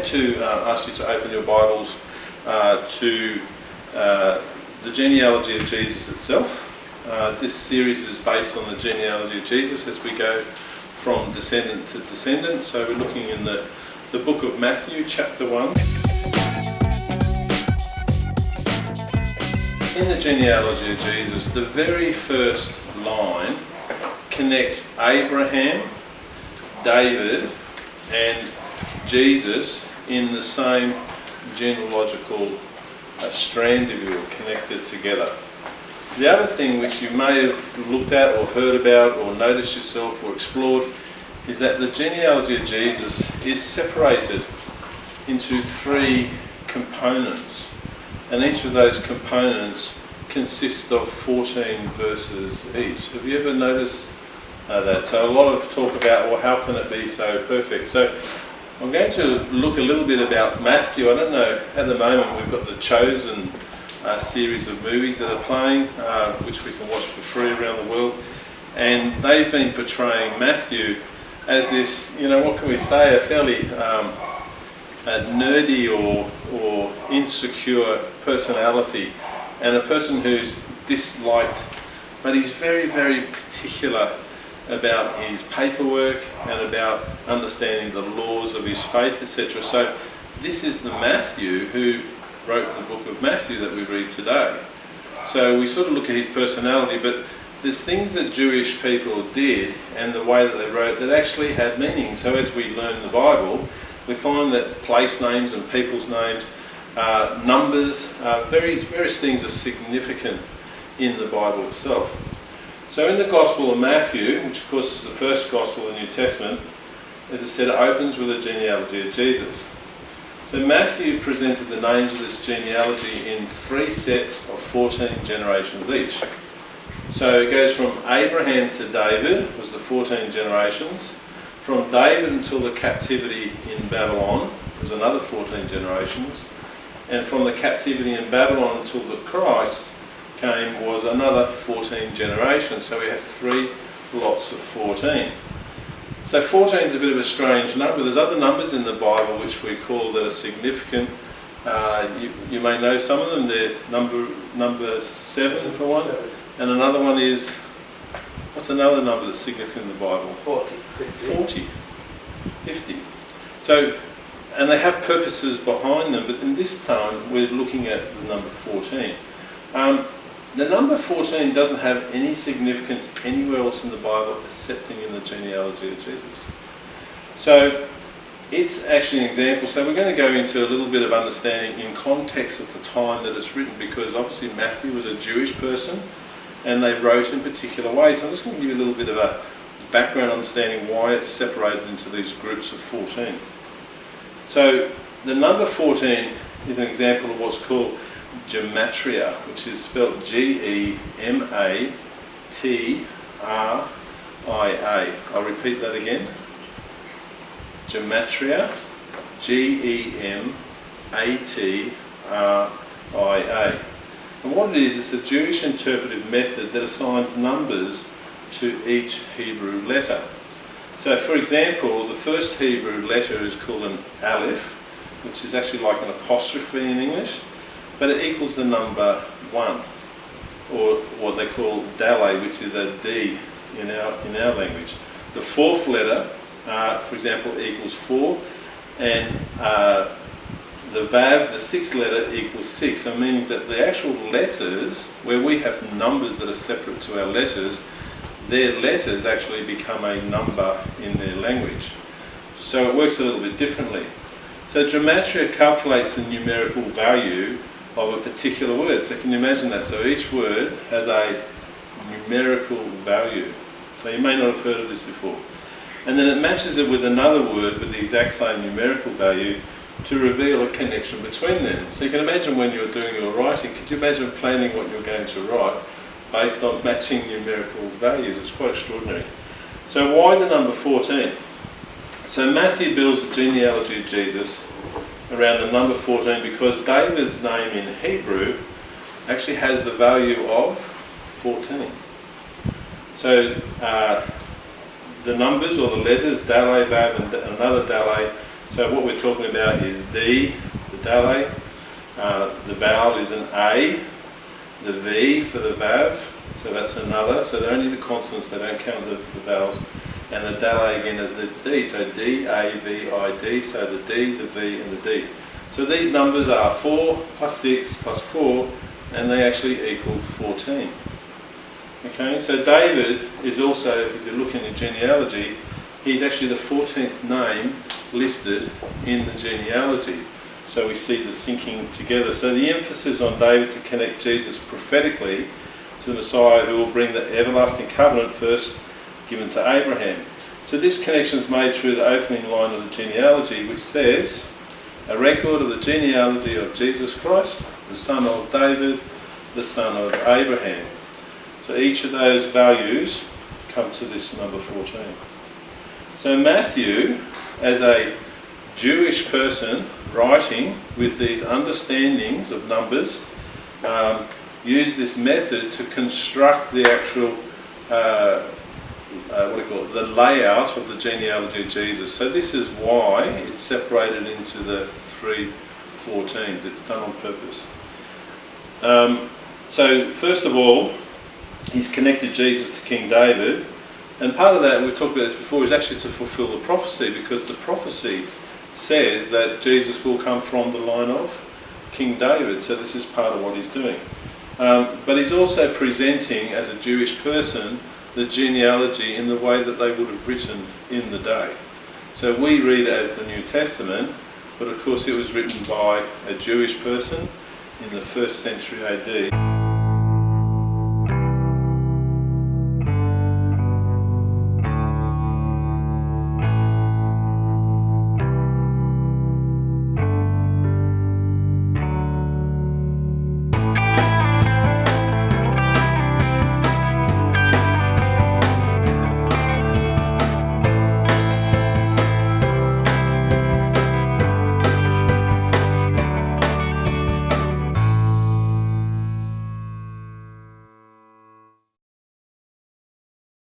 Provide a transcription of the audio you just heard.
to ask you to open your Bibles to the genealogy of Jesus itself. This series is based on the genealogy of Jesus as we go from descendant to descendant. So we're looking in the book of Matthew, chapter 1. In the genealogy of Jesus, the very first line connects Abraham, David, and Jesus in the same genealogical strand, if you will, connected together. The other thing which you may have looked at or heard about or noticed yourself or explored is that the genealogy of Jesus is separated into three components, and each of those components consists of 14 verses each. Have you ever noticed that? So a lot of talk about, well, how can it be so perfect? So I'm going to look a little bit about Matthew. I don't know, at the moment we've got the Chosen series of movies that are playing, which we can watch for free around the world, and they've been portraying Matthew as this, what can we say, a fairly nerdy or insecure personality, and a person who's disliked, but he's very, very particular about his paperwork and about understanding the laws of his faith, etc. So this is the Matthew who wrote the book of Matthew that we read today. So we sort of look at his personality, but there's things that Jewish people did and the way that they wrote that actually had meaning. So as we learn the Bible, we find that place names and people's names, numbers, various things are significant in the Bible itself. So in the Gospel of Matthew, which of course is the first Gospel in the New Testament, as I said, it opens with a genealogy of Jesus. So Matthew presented the names of this genealogy in three sets of 14 generations each. So it goes from Abraham to David, was the 14 generations. From David until the captivity in Babylon was another 14 generations. And from the captivity in Babylon until the Christ came was another 14 generations. So we have three lots of 14. So 14 is a bit of a strange number. There's other numbers in the Bible which we call that are significant. You may know some of them. They're number 7 for one. 7. And another one is, what's another number that's significant in the Bible? 40. 50. So, and they have purposes behind them, but in this time we're looking at the number 14. The number 14 doesn't have any significance anywhere else in the Bible excepting in the genealogy of Jesus. So it's actually an example. So we're going to go into a little bit of understanding in context at the time that it's written, because obviously Matthew was a Jewish person and they wrote in particular ways. So I'm just going to give you a little bit of a background understanding why it's separated into these groups of 14. So the number 14 is an example of what's called gematria, which is spelled Gematria. I'll repeat that again. Gematria, Gematria. And what it is, it's a Jewish interpretive method that assigns numbers to each Hebrew letter. So for example, the first Hebrew letter is called an aleph, which is actually like an apostrophe in English, but it equals the number 1, or what they call Dale, which is a D in our language. The fourth letter, for example, equals 4, and the Vav, the sixth letter, equals 6. So it means that the actual letters, where we have numbers that are separate to our letters, their letters actually become a number in their language. So it works a little bit differently. So gematria calculates the numerical value of a particular word. So can you imagine that? So each word has a numerical value. So you may not have heard of this before. And then it matches it with another word with the exact same numerical value to reveal a connection between them. So you can imagine when you're doing your writing, could you imagine planning what you're going to write based on matching numerical values? It's quite extraordinary. So why the number 14? So Matthew builds the genealogy of Jesus around the number 14 because David's name in Hebrew actually has the value of 14. So the numbers or the letters, Dale, Vav, and another Dale, So what we're talking about is D, the Dale, the vowel is an A, the V for the Vav, so that's another, so they're only the consonants, they don't count the vowels, and the Dale again at the D, so D, A, V, I, D, so the D, the V and the D. So these numbers are 4 plus 6 plus 4, and they actually equal 14. Okay, so David is also, if you're looking at genealogy, he's actually the 14th name listed in the genealogy. So we see the syncing together. So the emphasis on David to connect Jesus prophetically to the Messiah who will bring the everlasting covenant first given to Abraham. So this connection is made through the opening line of the genealogy, which says, a record of the genealogy of Jesus Christ, the son of David, the son of Abraham. So each of those values come to this number 14. So Matthew, as a Jewish person writing with these understandings of numbers, used this method to construct the actual, the layout of the genealogy of Jesus. So this is why it's separated into the 3 14s. It's done on purpose. So first of all, he's connected Jesus to King David, and part of that, we've talked about this before, is actually to fulfil the prophecy, because the prophecy says that Jesus will come from the line of King David, so this is part of what he's doing. But he's also presenting, as a Jewish person, the genealogy in the way that they would have written in the day. So we read it as the New Testament, but of course it was written by a Jewish person in the 1st century AD.